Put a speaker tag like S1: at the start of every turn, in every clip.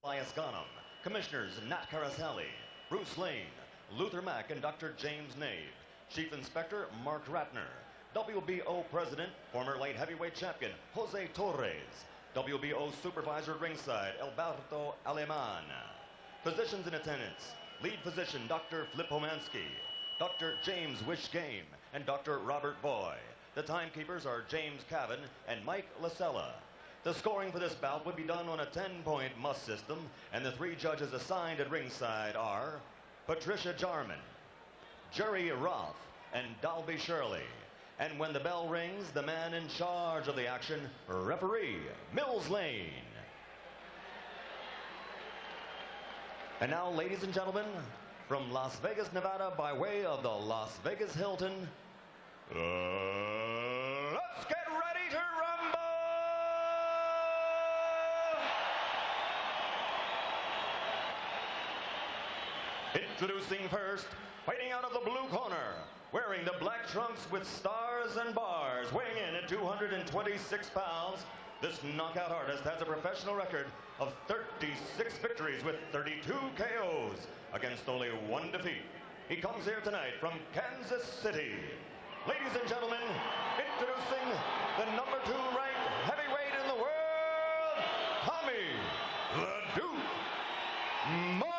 S1: Liasganum. Commissioners Nat Carasali, Bruce Lane, Luther Mack, and Dr. James Nave. Chief Inspector Mark Ratner. WBO President, former light heavyweight champion Jose Torres. WBO Supervisor at ringside Alberto Aleman. Physicians in attendance, lead physician Dr. Flip Homansky, Dr. James Wish Game, and Dr. Robert Boy. The timekeepers are James Cavan and Mike Lasella. The scoring for this bout would be done on a 10-point must system, and the 3 judges assigned at ringside are Patricia Jarman, Jerry Roth, and Dalby Shirley. And when the bell rings, the man in charge of the action, referee Mills Lane. And now, ladies and gentlemen, from Las Vegas, Nevada, by way of the Las Vegas Hilton, let's get ready to rumble! Introducing first, fighting out of the blue corner, wearing the black trunks with stars and bars, weighing in at 226 pounds, this knockout artist has a professional record of 36 victories with 32 KOs against only 1 defeat. He comes here tonight from Kansas City. Ladies and gentlemen, introducing the number 2 ranked heavyweight in the world, Tommy the Duke Morrison.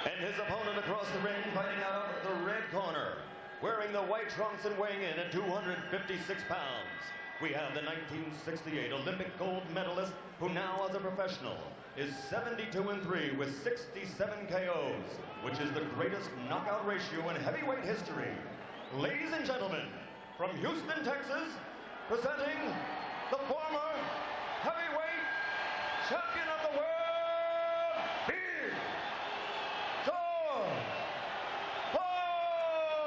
S1: And his opponent across the ring, fighting out of the red corner, wearing the white trunks and weighing in at 256 pounds. We have the 1968 Olympic gold medalist, who now as a professional is 72-3 with 67 KOs, which is the greatest knockout ratio in heavyweight history. Ladies and gentlemen, from Houston, Texas, presenting the former heavyweight champion of the world, Big George Foreman.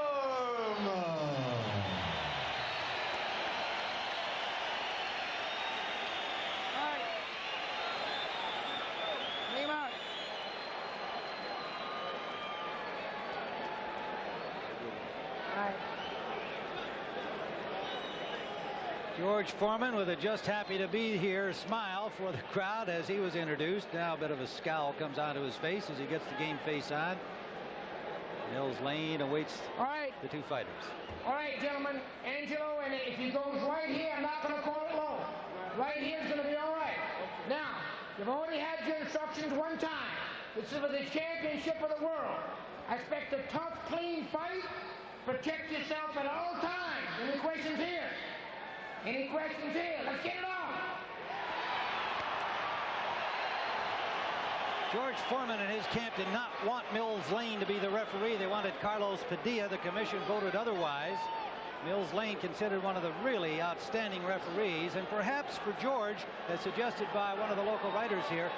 S2: George Foreman with a just happy to be here smile for the crowd as he was introduced. Now a bit of a scowl comes onto his face as he gets the game face on. Mills Lane awaits the 2 fighters.
S3: All right, gentlemen, Angelo, and if he goes right here, I'm not going to call it low. Right here is going to be all right. Now, you've already had your instructions 1 time. This is for the championship of the world. I expect a tough, clean fight. Protect yourself at all times. Any questions here? Any questions here? Let's get it on.
S2: George Foreman and his camp did not want Mills Lane to be the referee. They wanted Carlos Padilla. The commission voted otherwise. Mills Lane considered one of the really outstanding referees, and perhaps for George, as suggested by one of the local writers here,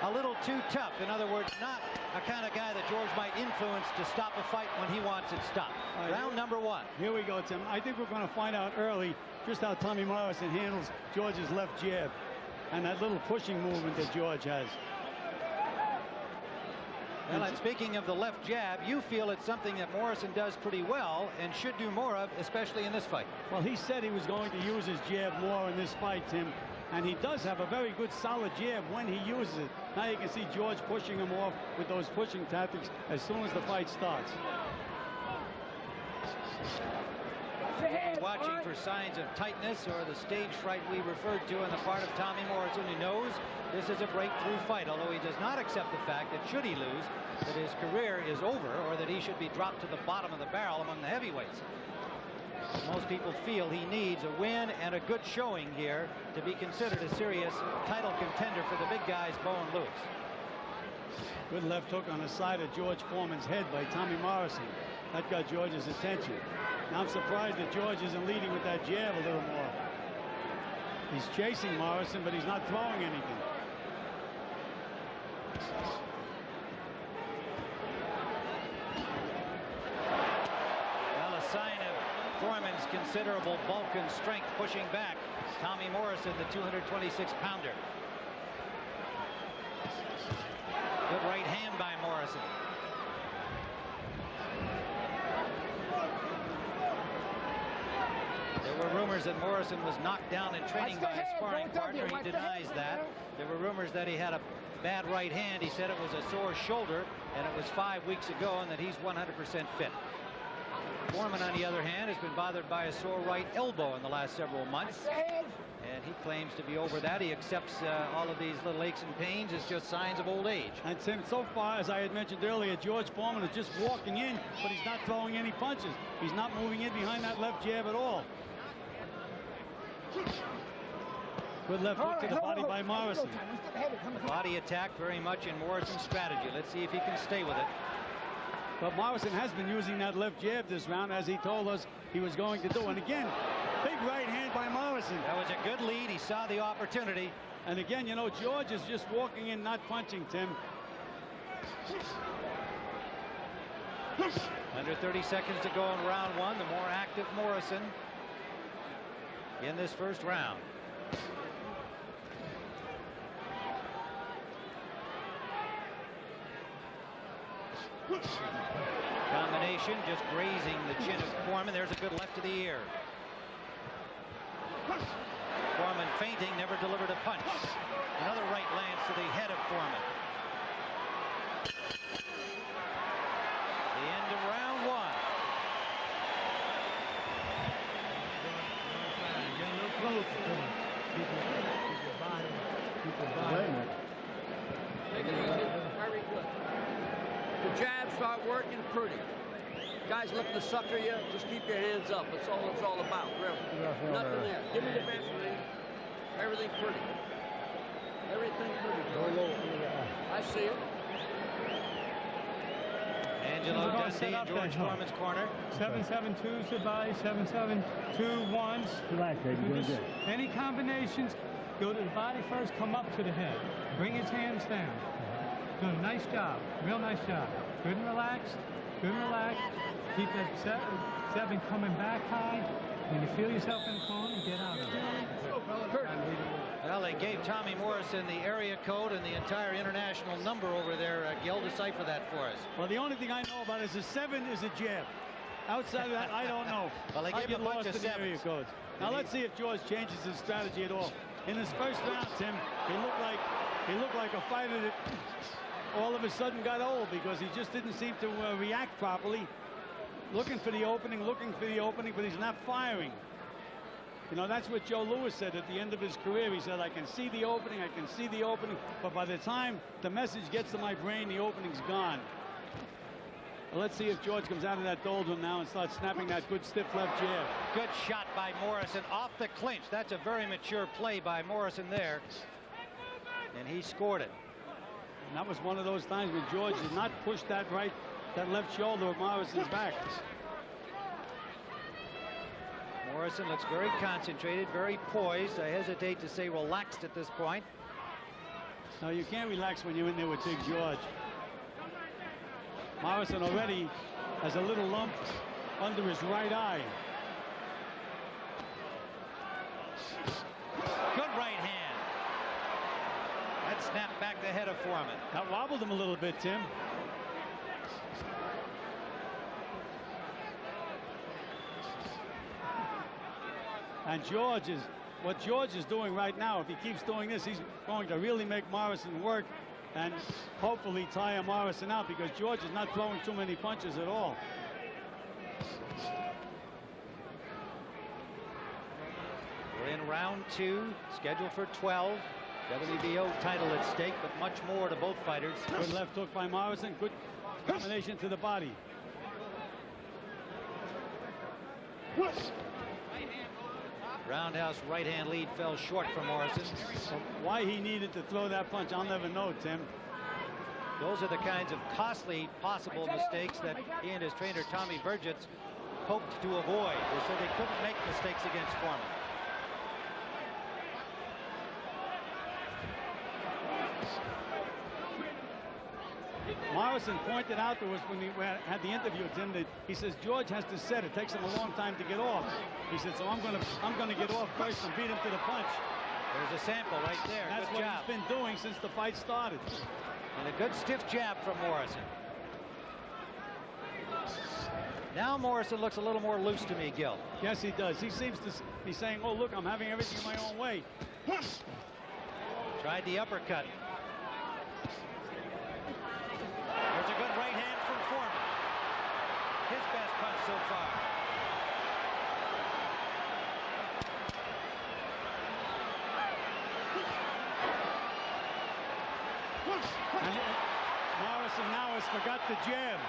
S2: a little too tough. In other words, not a kind of guy that George might influence to stop a fight when he wants it stopped. Round number 1.
S4: Here we go, Tim. I think we're going to find out early just how Tommy Morrison handles George's left jab and that little pushing movement that George has.
S2: Well, and speaking of the left jab, you feel it's something that Morrison does pretty well and should do more of, especially in this fight.
S4: Well, he said he was going to use his jab more in this fight, Tim. And he does have a very good solid jab when he uses it. Now you can see George pushing him off with those pushing tactics as soon as the fight starts.
S2: Watching for signs of tightness or the stage fright we referred to on the part of Tommy Morrison, who knows this is a breakthrough fight, although he does not accept the fact that should he lose, that his career is over or that he should be dropped to the bottom of the barrel among the heavyweights. Most people feel he needs a win and a good showing here to be considered a serious title contender for the big guys, Bo and Lewis.
S4: Good left hook on the side of George Foreman's head by Tommy Morrison. That got George's attention. Now I'm surprised that George isn't leading with that jab a little more. He's chasing Morrison, but he's not throwing anything.
S2: Well, a sign of Foreman's considerable bulk and strength pushing back Tommy Morrison, the 226-pounder. Good right hand by Morrison. There were rumors that Morrison was knocked down in training by a sparring partner. He denies that. There were rumors that he had a bad right hand. He said it was a sore shoulder, and it was 5 weeks ago, and that he's 100% fit. Foreman, on the other hand, has been bothered by a sore right elbow in the last several months, and he claims to be over that. He accepts all of these little aches and pains as just signs of old age.
S4: And Tim, so far, as I had mentioned earlier, George Foreman is just walking in, but he's not throwing any punches. He's not moving in behind that left jab at all. Good left hook to the body by Morrison.
S2: The body attack very much in Morrison's strategy. Let's see if he can stay with it.
S4: But Morrison has been using that left jab this round, as he told us he was going to do. And again, big right hand by Morrison.
S2: That was a good lead. He saw the opportunity.
S4: And again, you know, George is just walking in, not punching, Tim.
S2: Under 30 seconds to go in round one. The more active Morrison in this first round. Combination just grazing the chin of Foreman. There's a good left to the ear. Foreman feinting, never delivered a punch. Another right lands to the head of Foreman. The end of round one.
S5: Get a little closer to him. Keep your body.
S6: Very good. The jabs start working pretty. Guys looking to sucker you, just keep your hands up. That's all it's all about, really. Nothing there. Give me the best, man. Everything pretty. Everything pretty. I see it.
S2: Angelo Dundee in George Foreman's corner.
S5: 7-7-2s goodbye, 7-7-2-1s.
S7: Relax, baby. Doing good.
S5: Any combinations, go to the body first, come up to the head. Bring his hands down. Doing a nice job. Real nice job. Good and relaxed. Good and relaxed. Keep that seven coming back high. When you feel yourself in the corner, get out of it.
S2: Well, they gave Tommy Morrison the area code and the entire international number over there. Gil, decipher that for us.
S4: Well, the only thing I know about is a 7 is a jab. Outside of that, I don't know.
S2: Well, they
S4: I
S2: gave
S4: get
S2: him a bunch
S4: lost
S2: of
S4: in the area
S2: sevens.
S4: codes. Now let's see if George changes his strategy at all. In his first round, Tim, he looked like a fighter that all of a sudden got old because he just didn't seem to react properly. Looking for the opening, but he's not firing. You know, that's what Joe Louis said at the end of his career. He said, I can see the opening, but by the time the message gets to my brain, the opening's gone. Well, let's see if George comes out of that doldrum now and starts snapping that good stiff left jab.
S2: Good shot by Morrison off the clinch. That's a very mature play by Morrison there. And he scored it.
S4: And that was one of those times when George did not push that left shoulder of Morrison's back.
S2: Morrison looks very concentrated, very poised. I hesitate to say relaxed at this point.
S4: No, you can't relax when you're in there with Big George. Morrison already has a little lump under his right eye.
S2: Good right hand. That snapped back the head of Foreman.
S4: That wobbled him a little bit, Tim. And what George is doing right now, if he keeps doing this, he's going to really make Morrison work and hopefully tire Morrison out, because George is not throwing too many punches at all.
S2: We're in round two, scheduled for 12. WBO title at stake, but much more to both fighters.
S4: Good left hook by Morrison. Good combination to the body.
S2: Roundhouse right hand lead fell short for Morrison.
S4: Why he needed to throw that punch, I'll never know, Tim.
S2: Those are the kinds of costly possible mistakes that he and his trainer Tommy Burgess hoped to avoid, so they couldn't make mistakes against Foreman.
S4: Morrison pointed out to us when we had the interview with him that he says George has to set. It takes him a long time to get off. He said, so I'm going to get off first and beat him to the punch.
S2: There's a sample right there.
S4: That's
S2: good
S4: what
S2: job.
S4: he's been doing since the fight started.
S2: And a good stiff jab from Morrison. Now Morrison looks a little more loose to me, Gil.
S4: Yes, he does. He seems to be saying, oh, look, I'm having everything my own way.
S2: Tried the uppercut. There's a good right hand from Foreman. His best punch so far.
S4: And Morrison now has forgot the jab.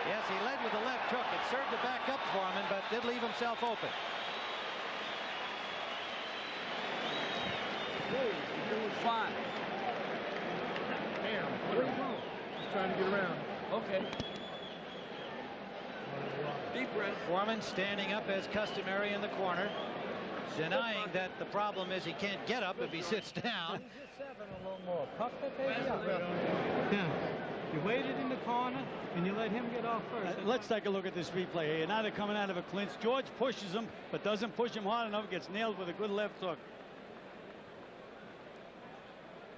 S2: Yes, he led with the left hook. It served to back up Foreman, but did leave himself open.
S6: He's doing fine.
S5: Damn, where are you going? Just trying to get around.
S6: Okay. Deep breath.
S2: Foreman standing up as customary in the corner, denying that the problem is he can't get up if he sits down.
S5: A little more. Puff that baby up. Yeah. You waited in the corner and you let him get off first.
S4: Let's take a look at this replay here. Now they're coming out of a clinch. George pushes him, but doesn't push him hard enough. Gets nailed with a good left hook.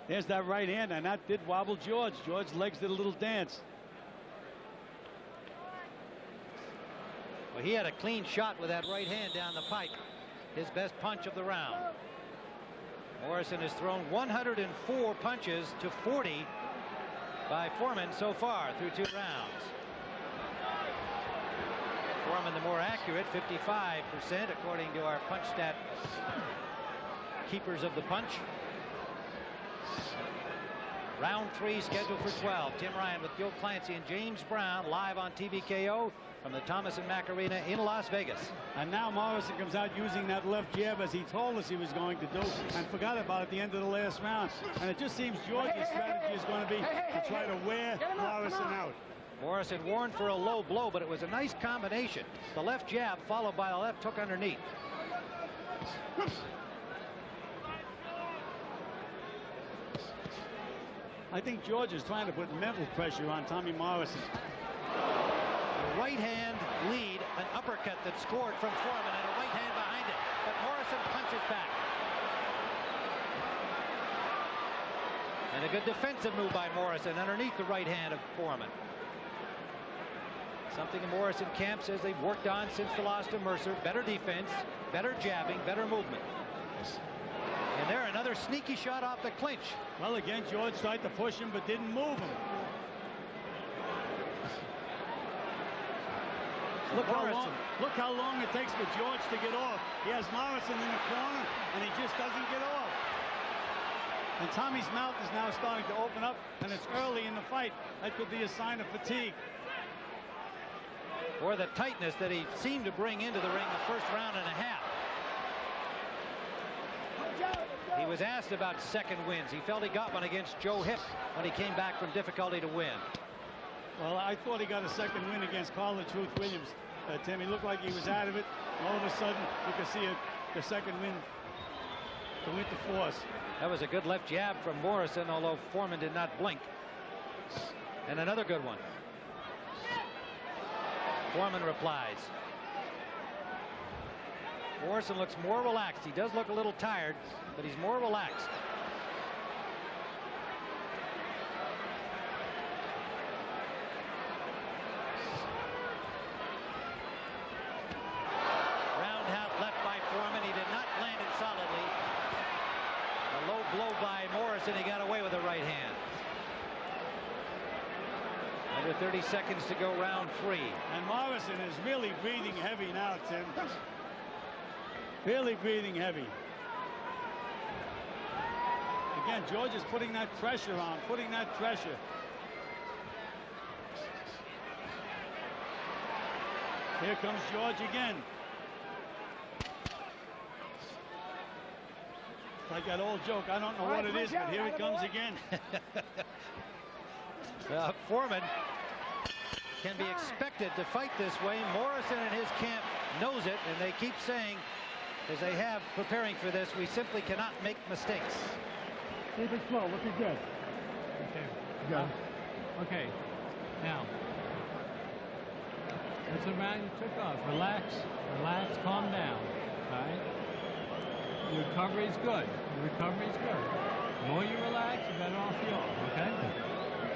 S4: There's that right hand, and that did wobble George. George's legs did a little dance.
S2: Well, he had a clean shot with that right hand down the pipe. His best punch of the round. Morrison has thrown 104 punches to 40 by Foreman so far through 2 rounds. Foreman the more accurate, 55% according to our punch stat keepers of the punch. Round 3 scheduled for 12. Tim Ryan with Gil Clancy and James Brown live on TVKO from the Thomas and Mack Arena in Las Vegas.
S4: And now Morrison comes out using that left jab as he told us he was going to do, and forgot about it at the end of the last round. And it just seems George's strategy is going to be to try to wear Morrison out.
S2: Morrison warned for a low blow, but it was a nice combination. The left jab followed by a left hook underneath.
S4: I think George is trying to put mental pressure on Tommy Morrison.
S2: A right hand lead, an uppercut that scored from Foreman, and a right hand behind it. But Morrison punches back. And a good defensive move by Morrison underneath the right hand of Foreman. Something in Morrison camp says they've worked on since the loss to Mercer. Better defense, better jabbing, better movement. And there, another sneaky shot off the clinch.
S4: Well, again, George tried to push him but didn't move him. Look how long it takes for George to get off. He has Morrison in the corner, and he just doesn't get off. And Tommy's mouth is now starting to open up, and it's early in the fight. That could be a sign of fatigue.
S2: Or the tightness that he seemed to bring into the ring the first round and a half. He was asked about second wins. He felt he got one against Joe Hip when he came back from difficulty to win.
S4: Well, I thought he got a second win against Carl the Truth Williams. Tim, he looked like he was out of it. All of a sudden, you could see the second win to winter force.
S2: That was a good left jab from Morrison, although Foreman did not blink. And another good one. Foreman replies. Morrison looks more relaxed. He does look a little tired, but he's more relaxed. Roundhouse left by Foreman. He did not land it solidly. A low blow by Morrison. He got away with the right hand. Under 30 seconds to go, round 3.
S4: And Morrison is really breathing heavy now, Tim. Really breathing heavy. Again, George is putting that pressure on, putting that pressure. Here comes George again. It's like that old joke. I don't know what it is, but here it comes again.
S2: Foreman can be expected to fight this way. Morrison and his camp knows it, and they keep saying, as they have preparing for this, we simply cannot make mistakes.
S5: Keep it slow. Look good. Okay. Go. Okay. Now. That's the round you took off. Relax. Relax. Calm down. All right. Your recovery is good. Your recovery is good. The more you relax, the better off you are. Okay.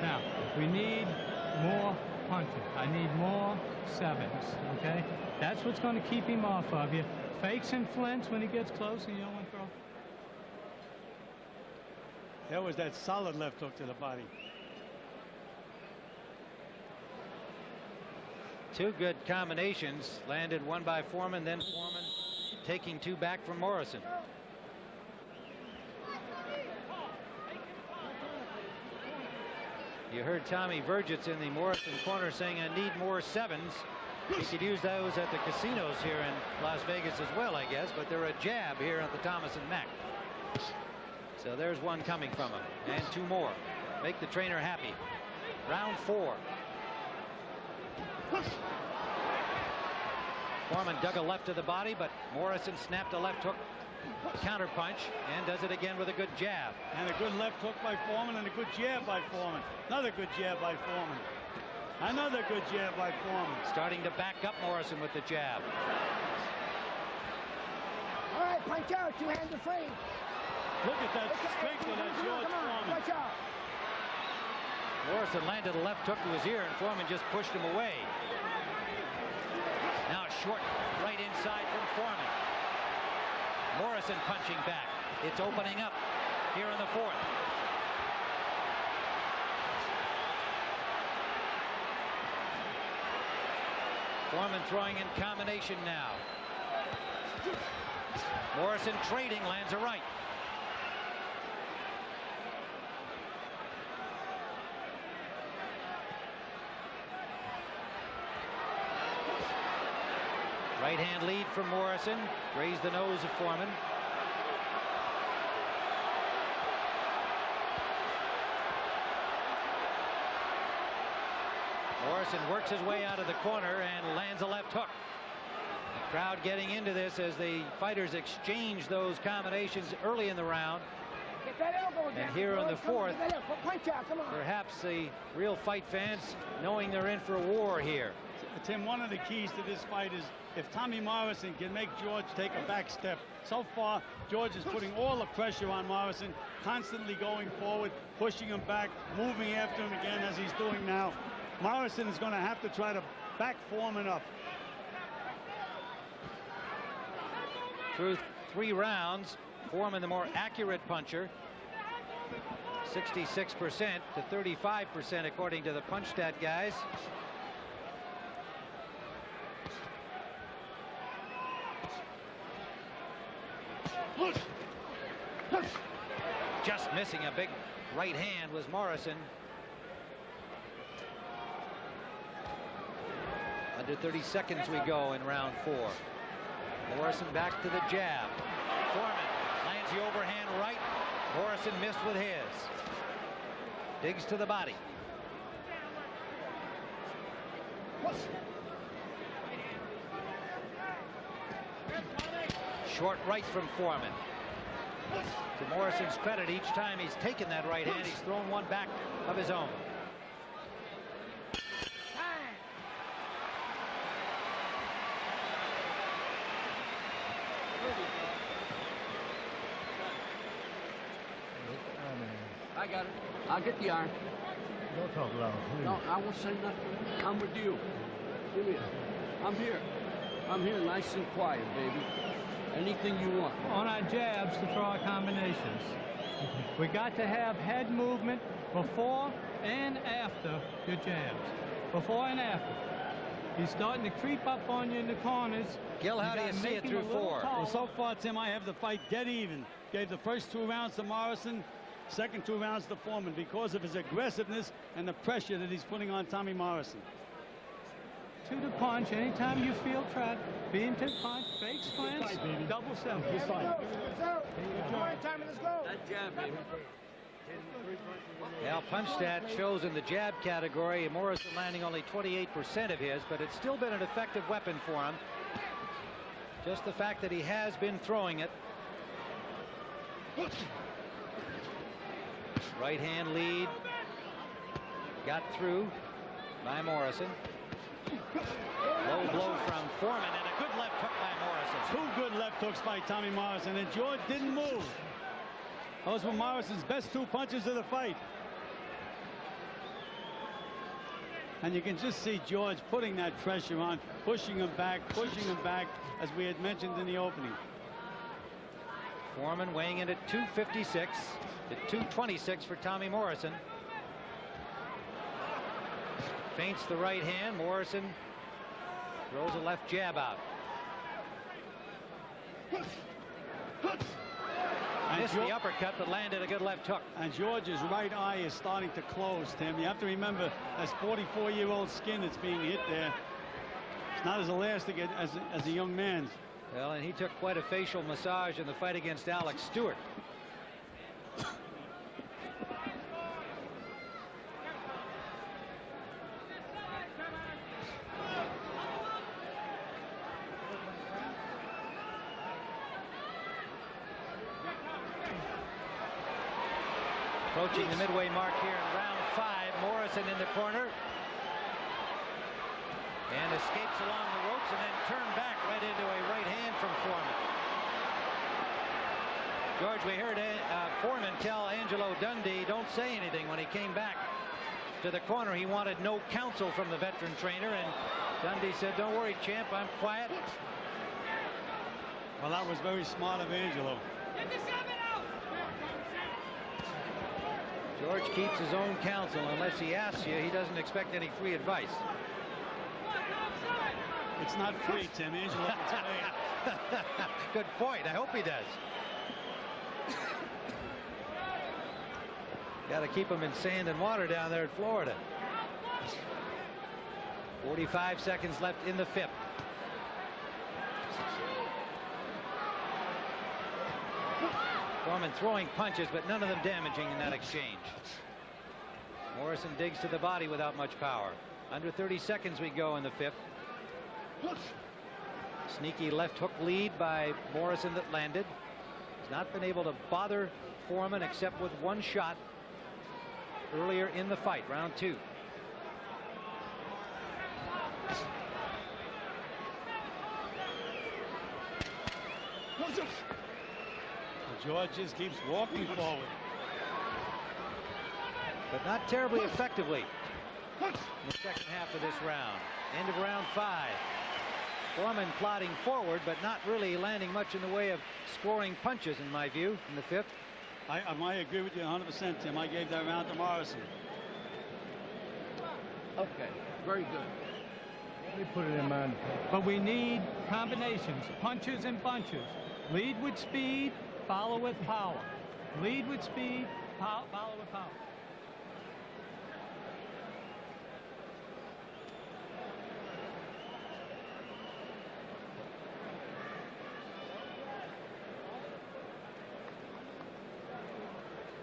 S5: Now, we need more puncher. I need more 7s, okay? That's what's going to keep him off of you. Fakes and flints when he gets close, and you don't want to throw.
S4: There was that solid left hook to the body.
S2: Two good combinations. Landed one by Foreman, then Foreman taking 2 back from Morrison. You heard Tommy Vergitz in the Morrison corner saying, I need more 7s. He could use those at the casinos here in Las Vegas as well, I guess, but they're a jab here at the Thomas and Mack. So there's one coming from him, and 2 more. Make the trainer happy. Round 4. Foreman dug a left to the body, but Morrison snapped a left hook counter punch and does it again with a good jab.
S4: And a good left hook by Foreman and a good jab by Foreman. Another good jab by Foreman. Another good jab by Foreman.
S2: Starting to back up Morrison with the jab.
S3: All right, punch out. 2 hands are free.
S4: Look at that strength of that George Foreman.
S3: Watch out.
S2: Morrison landed a left hook to his ear, and Foreman just pushed him away. Now a short right inside from Foreman. Morrison punching back. It's opening up here in the 4th. Foreman throwing in combination now. Morrison trading, lands a right. Right hand lead from Morrison. Grazed the nose of Foreman. Morrison works his way out of the corner and lands a left hook. The crowd getting into this as the fighters exchange those combinations early in the round.
S3: Get that elbow down.
S2: And here in the 4th,
S3: punch out. Come on.
S2: perhaps the real fight fans knowing they're in for a war here.
S4: Tim, one of the keys to this fight is if Tommy Morrison can make George take a back step. So far, George is putting all the pressure on Morrison, constantly going forward, pushing him back, moving after him again as he's doing now. Morrison is going to have to try to back Foreman up.
S2: Through 3 rounds, Foreman the more accurate puncher. 66% to 35% according to the punch stat guys. Just missing a big right hand was Morrison. Under 30 seconds we go in round 4. Morrison back to the jab. Foreman lands the overhand right. Morrison missed with his. Digs to the body. Short right from Foreman. To Morrison's credit, each time he's taken that right hand, he's thrown one back of his own.
S6: I got it. I'll get the iron.
S7: Don't talk loud, please.
S6: No, I won't say nothing. I'm with you. Give me it. I'm here. I'm here nice and quiet, baby. Anything you want.
S5: On our jabs to throw our combinations. We got to have head movement before and after your jabs. Before and after. He's starting to creep up on you in the corners.
S2: Gil, how do you see it through 4?
S4: Well, so far, Tim, I have the fight dead even. Gave the first 2 rounds to Morrison, second 2 rounds to Foreman because of his aggressiveness and the pressure that he's putting on Tommy Morrison.
S5: To the punch, anytime you feel trapped, being to punch, fake slants, double 7.
S3: Let's go. Come on, Tommy, let's go.
S6: That jab, baby.
S2: Well, punch stat shows in the jab category Morrison landing only 28% of his, but it's still been an effective weapon for him. Just the fact that he has been throwing it. Right hand lead. Got through by Morrison. Low blow from Foreman and a good left hook by Morrison.
S4: 2 good left hooks by Tommy Morrison, and George didn't move. Those were Morrison's best 2 punches of the fight. And you can just see George putting that pressure on, pushing him back, as we had mentioned in the opening.
S2: Foreman weighing in at 256 to 226 for Tommy Morrison. Feints the right hand. Morrison throws a left jab out. Missed the uppercut, but landed a good left hook.
S4: And George's right eye is starting to close, Tim. You have to remember, that's 44-year-old skin that's being hit there. It's not as elastic as a young man's.
S2: Well, and he took quite a facial massage in the fight against Alex Stewart. Approaching the midway mark here in round 5. Morrison in the corner. And escapes along the ropes and then turned back right into a right hand from Foreman. George, we heard Foreman tell Angelo Dundee, don't say anything, when he came back to the corner. He wanted no counsel from the veteran trainer, and Dundee said, don't worry, champ, I'm quiet.
S4: Well, that was very smart of Angelo.
S2: George keeps his own counsel. Unless he asks you, he doesn't expect any free advice.
S4: It's not free, Tim. Angelo gets paid.
S2: Good point. I hope he does. Got to keep him in sand and water down there in Florida. 45 seconds left in the 5th. Foreman throwing punches, but none of them damaging in that exchange. Morrison digs to the body without much power. Under 30 seconds we go in the 5th. Sneaky left hook lead by Morrison that landed. He's not been able to bother Foreman except with one shot earlier in the fight, round 2.
S4: George just keeps walking forward.
S2: But not terribly effectively in the second half of this round. End of round 5. Foreman plodding forward, but not really landing much in the way of scoring punches, in my view, in the 5th.
S4: I might agree with you 100%, Tim. I gave that round to Morrison.
S6: Okay, very good.
S7: Let me put it in mind.
S5: But we need combinations, punches and bunches. Lead with speed, follow with power. Lead with speed, follow with power.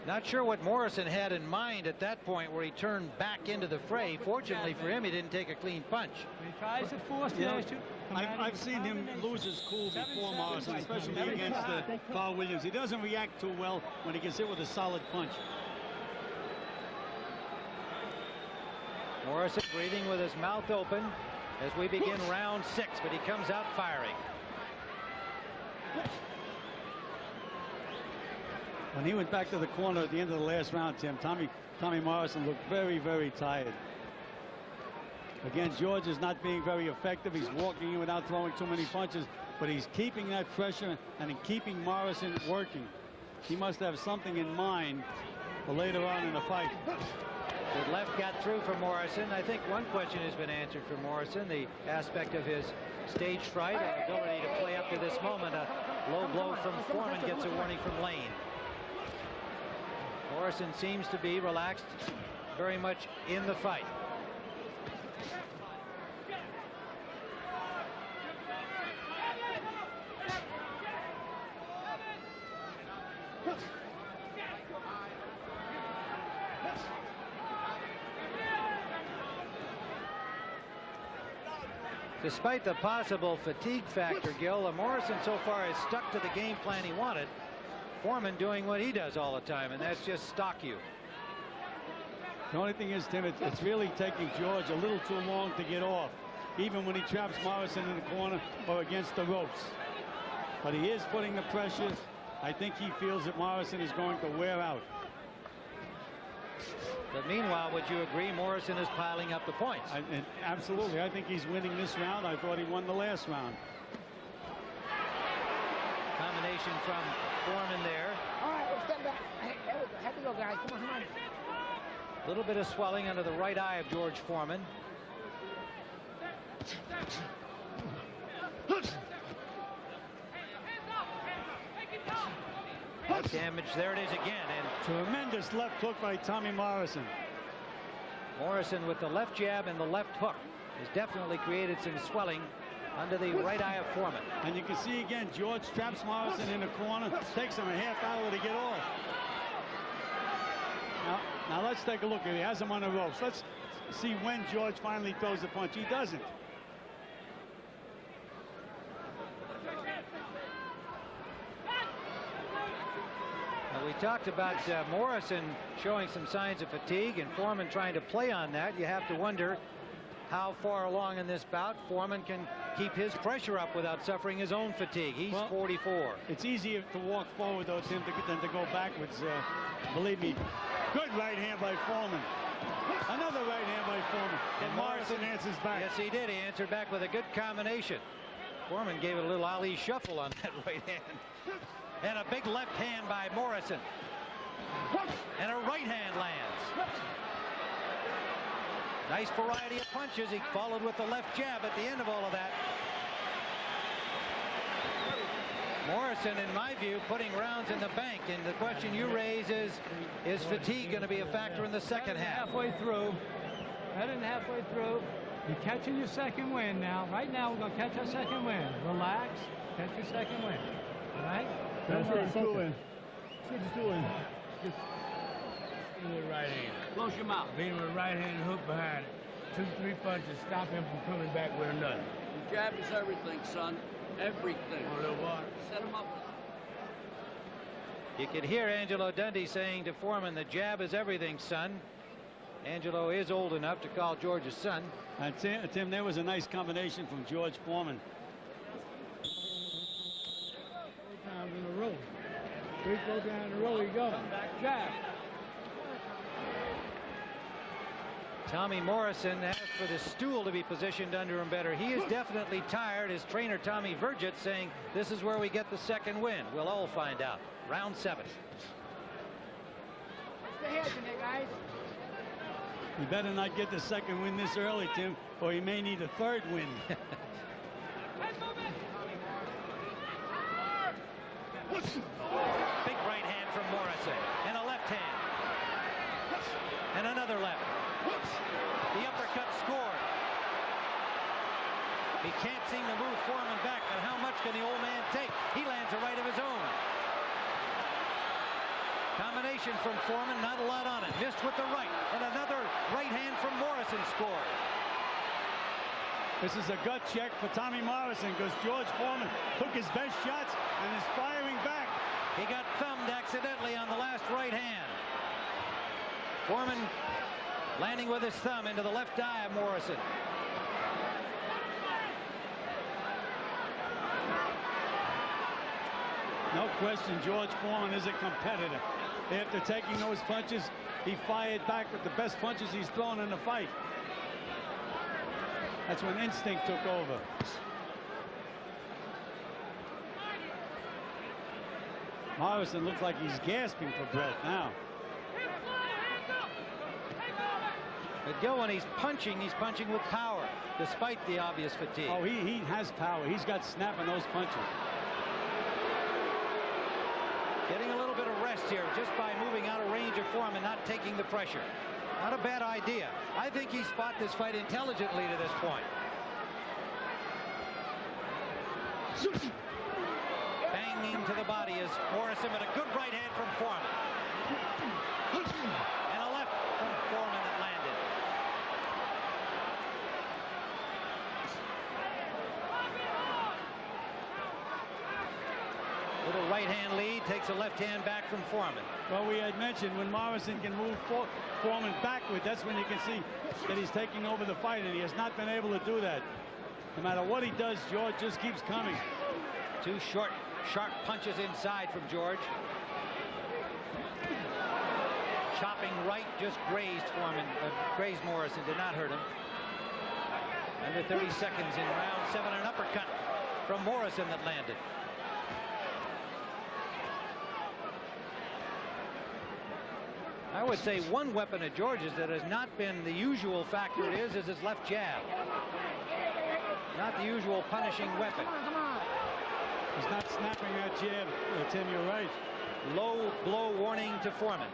S2: Not sure what Morrison had in mind at that point where he turned back into the fray. Fortunately for him, he didn't take a clean punch.
S5: He tries to force the issue.
S4: I've seen him lose his cool before, Morrison, especially against Carl Williams. He doesn't react too well when he gets hit with a solid punch.
S2: Morrison breathing with his mouth open as we begin round 6, but he comes out firing.
S4: When he went back to the corner at the end of the last round, Tim, Tommy Morrison looked very, very tired. Again, George is not being very effective. He's walking in without throwing too many punches, but he's keeping that pressure and keeping Morrison working. He must have something in mind for later on in the fight.
S2: The left got through for Morrison. I think one question has been answered for Morrison, the aspect of his stage fright and ability to play up to this moment. A low blow from Foreman gets a warning from Lane. Morrison seems to be relaxed very much in the fight. Despite the possible fatigue factor, Gil, Morrison so far has stuck to the game plan he wanted. Foreman doing what he does all the time, and that's just stalk you.
S4: The only thing is, Tim, it's really taking George a little too long to get off, even when he traps Morrison in the corner or against the ropes. But he is putting the pressure. I think he feels that Morrison is going to wear out.
S2: But meanwhile, would you agree Morrison is piling up the points?
S4: Absolutely. I think he's winning this round. I thought he won the last round.
S2: Combination from Foreman there.
S3: All right, let's get back. There we go. Have to go, guys. Come on, come on.
S2: A little bit of swelling under the right eye of George Foreman. Damage. There it is again. And
S4: tremendous left hook by Tommy Morrison.
S2: Morrison with the left jab and the left hook has definitely created some swelling under the right eye of Foreman.
S4: And you can see again, George traps Morrison in the corner. Takes him a half hour to get off. Now let's take a look. He has him on the ropes. Let's see when George finally throws a punch. He doesn't.
S2: We talked about Morrison showing some signs of fatigue and Foreman trying to play on that. You have to wonder how far along in this bout Foreman can keep his pressure up without suffering his own fatigue. He's 44.
S4: It's easier to walk forward, though, Tim, than to go backwards. Believe me. Good right hand by Foreman. Another right hand by Foreman. And Morrison answers back.
S2: Yes, he did. He answered back with a good combination. Foreman gave it a little Ali shuffle on that right hand. And a big left hand by Morrison. And a right hand lands. Nice variety of punches. He followed with the left jab at the end of all of that. Morrison, in my view, putting rounds in the bank. And the question you raise is fatigue going to be a factor in the second half?
S5: Halfway through. Better than halfway through. You're catching your second win now. Right now, we're going to catch our second win. Relax. Catch your second win. All right?
S7: That's what he's doing. That's what he's doing. Just with right hand.
S6: Close your mouth.
S7: Beat him with right hand and hook behind it. 2, 3 punches. Stop him from coming back with another.
S6: The jab is everything, son. Everything.
S7: A little water.
S6: Set him up.
S2: You could hear Angelo Dundee saying to Foreman, the jab is everything, son. Angelo is old enough to call George a son.
S4: And Tim, there was a nice combination from George Foreman.
S7: 4 times in a row. 3, 4 times in a row, he goes. Jab.
S2: Tommy Morrison asked for the stool to be positioned under him better. He is definitely tired. His trainer, Tommy Vergit, saying this is where we get the second win. We'll all find out. Round 7.
S3: What's the heads in there, guys?
S4: You better not get the second win this early, Tim, or you may need a third win.
S2: Big right hand from Morrison. And a left hand. And another left. The uppercut scored. He can't seem to move Foreman back, but how much can the old man take? He lands a right of his own. Combination from Foreman, not a lot on it. Missed with the right, and another right hand from Morrison scored.
S4: This is a gut check for Tommy Morrison because George Foreman took his best shots and is firing back.
S2: He got thumbed accidentally on the last right hand. Foreman landing with his thumb into the left eye of Morrison.
S4: No question, George Foreman is a competitor. After taking those punches, he fired back with the best punches he's thrown in the fight. That's when instinct took over. Morrison looks like he's gasping for breath now.
S2: But Gil, when he's punching with power, despite the obvious fatigue.
S4: Oh, he has power. He's got snap in those punches.
S2: Getting a little bit of rest here just by moving out of range of Foreman, not taking the pressure. Not a bad idea. I think he's fought this fight intelligently to this point. Banging to the body is Morrison, but a good right hand from Foreman. And a left from Foreman that landed. Little right hand lead, takes a left hand back from Foreman.
S4: Well, we had mentioned when Morrison can move Foreman backward, that's when you can see that he's taking over the fight, and he has not been able to do that. No matter what he does, George just keeps coming.
S2: 2 short, sharp punches inside from George. chopping right just grazed Foreman, grazed Morrison, did not hurt him. Under 30 seconds in round 7, an uppercut from Morrison that landed. I would say one weapon of George's that has not been the usual factor is his left jab. Not the usual punishing weapon.
S4: He's not snapping that jab, Tim, you're right.
S2: Low blow warning to Foreman.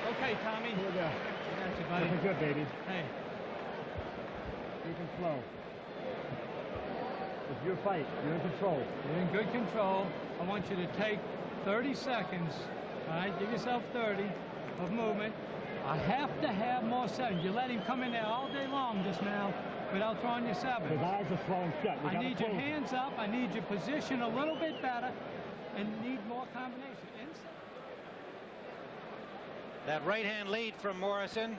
S5: Okay, Tommy.
S7: Here we go.
S5: Got you, buddy.
S7: Looking good, baby.
S5: Hey.
S7: Keep him slow. It's your fight. You're in control.
S5: You're in good control. I want you to take 30 seconds. All right, give yourself 30 of movement. I have to have more 7. You let him come in there all day long just now without throwing your 7.
S7: His eyes are swollen shut.
S5: I need your hands up. I need your position a little bit better, and need more combination. Inside.
S2: That right hand lead from Morrison.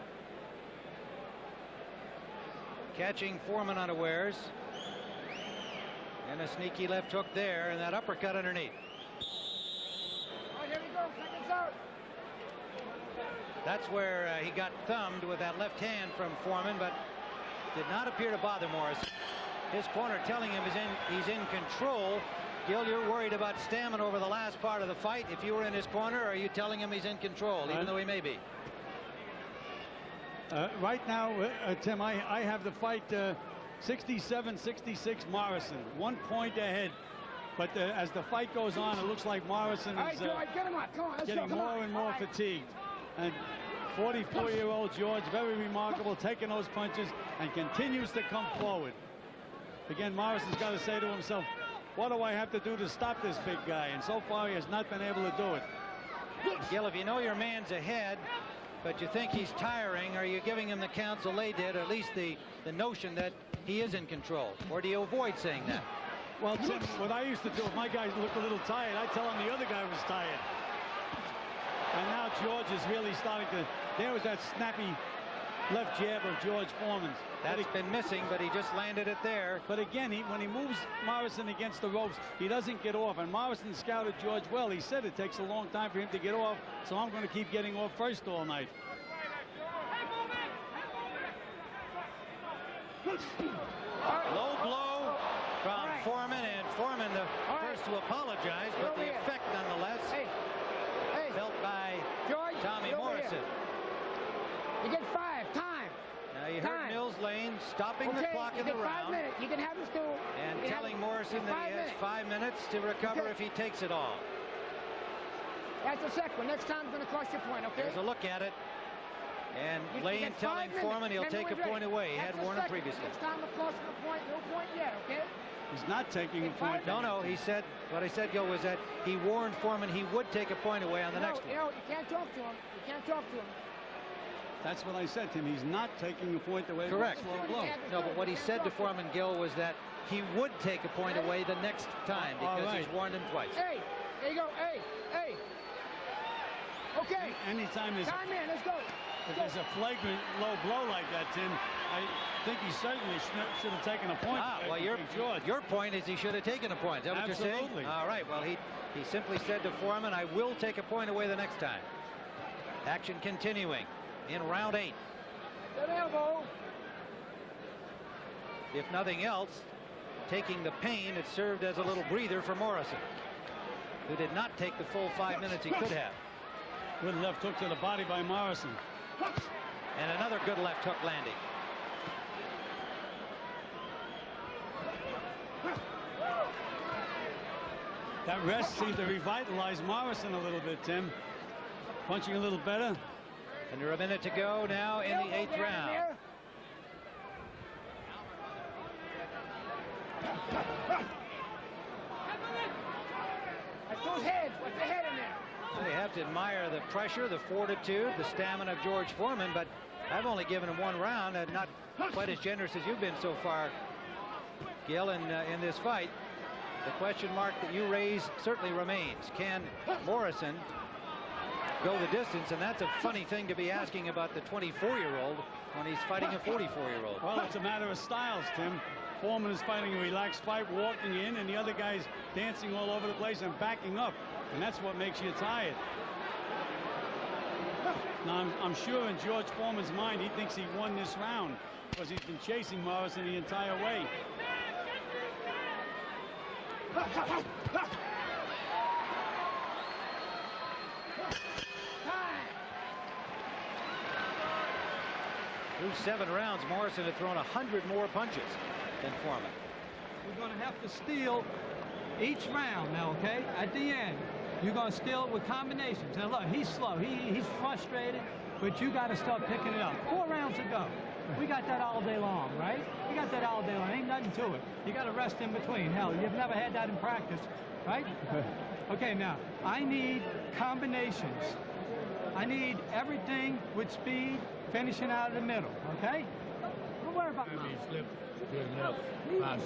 S2: Catching Foreman unawares. And a sneaky left hook there, and that uppercut underneath.
S3: All right, here we go. Seconds out.
S2: That's where he got thumbed with that left hand from Foreman, but did not appear to bother Morrison. His corner telling him he's in control. Gil, you're worried about stamina over the last part of the fight. If you were in his corner, are you telling him he's in control, even though he may be?
S4: Right now, Tim, I have the fight 67-66 Morrison, 1 point ahead. But as the fight goes on, it looks like Morrison is getting more and more fatigued. And 44-year-old George, very remarkable, taking those punches and continues to come forward. Again, Morrison's got to say to himself, what do I have to do to stop this big guy? And so far, he has not been able to do it.
S2: Gil, if you know your man's ahead, but you think he's tiring, are you giving him the counsel they did, or at least the notion that he is in control? Or do you avoid saying that?
S4: Well, Tim, what I used to do, if my guys looked a little tired, I'd tell him the other guy was tired. And now George is really starting to... There was that snappy left jab of George Foreman's.
S2: That's been missing, but he just landed it there.
S4: But again, when he moves Morrison against the ropes, he doesn't get off. And Morrison scouted George well. He said it takes a long time for him to get off, so I'm going to keep getting off first all night.
S2: Low blow from Foreman, and Foreman the first to apologize, but the effect nonetheless felt by Tommy Morrison.
S3: You get 5. Time.
S2: Now you heard Mills Lane stopping the clock in the round.
S3: 5 minutes. You can have this too.
S2: And telling Morrison that he has 5 minutes to recover if he takes it all.
S3: That's the second one. Next time's going to cost you a point, okay?
S2: There's a look at it. And Lane telling Foreman he'll take a point away. He had warned him previously.
S3: Next time will cost him a point. No point yet, okay?
S4: He's not taking a point.
S2: No, he said, what I said, Gil, was that he warned Foreman he would take a point away on the next one.
S3: You can't talk to him. You can't talk to him.
S4: That's what I said to him. He's not taking a point away.
S2: Correct. No, but what he said to Foreman, Gil, was that he would take a point away the next time because he's warned him twice.
S3: Hey, there you go. Hey. Okay.
S4: Anytime there's
S3: time in, let's go.
S4: If there's a flagrant low blow like that, Tim, I think he certainly should have taken a point.
S2: Well, your point is he should have taken a point. Is that what you're saying?
S4: Absolutely.
S2: All right. Well, he simply said to Foreman, I will take a point away the next time. Action continuing in round 8.
S3: Good elbow.
S2: If nothing else, taking the pain, it served as a little breather for Morrison, who did not take the full 5 minutes he could have.
S4: Good left hook to the body by Morrison.
S2: And another good left hook landing.
S4: That rest seemed to revitalize Morrison a little bit, Tim. Punching a little better.
S2: Under a minute to go now in the 8th round.
S3: That's those heads. What's the head in there?
S2: Well, you have to admire the pressure, the fortitude, the stamina of George Foreman, but I've only given him 1 round and not quite as generous as you've been so far, Gil, in this fight. The question mark that you raise certainly remains. Can Morrison go the distance, and that's a funny thing to be asking about the 24-year-old when he's fighting a 44-year-old.
S4: Well, it's a matter of styles, Tim. Foreman is fighting a relaxed fight, walking in, and the other guy's dancing all over the place and backing up, and that's what makes you tired. Now, I'm sure in George Foreman's mind, he thinks he won this round because he's been chasing Morrison the entire way.
S2: Through 7 rounds, Morrison had thrown 100 more punches than Foreman.
S5: We're going to have to steal each round now, okay? At the end, you're going to steal it with combinations. Now, look, he's slow. He's frustrated, but you got to start picking it up. 4 rounds to go. We got that all day long, right? We got that all day long. Ain't nothing to it. You got to rest in between. Hell, you've never had that in practice, right? Okay, now, I need combinations. I need everything with speed, finishing out of the middle, okay? Don't worry about
S7: Maybe slip good enough.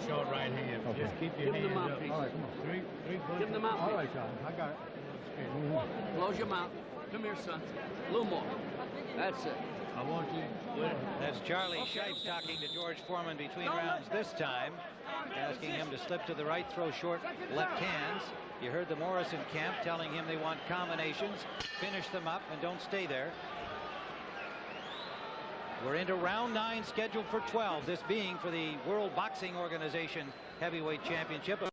S7: Short right hand. Okay. Just keep your hands up.
S6: All right,
S7: Three
S6: give him the mouthpiece.
S7: All right, John. I got it.
S6: Close your mouth. Come here, son. A little more. That's it.
S7: I want you.
S2: That's Charlie Shipe talking to George Foreman between rounds this time, asking him to slip to the right, throw short left hands. You heard the Morrison camp telling him they want combinations, finish them up, and don't stay there. We're into round 9, scheduled for 12, this being for the World Boxing Organization Heavyweight Championship.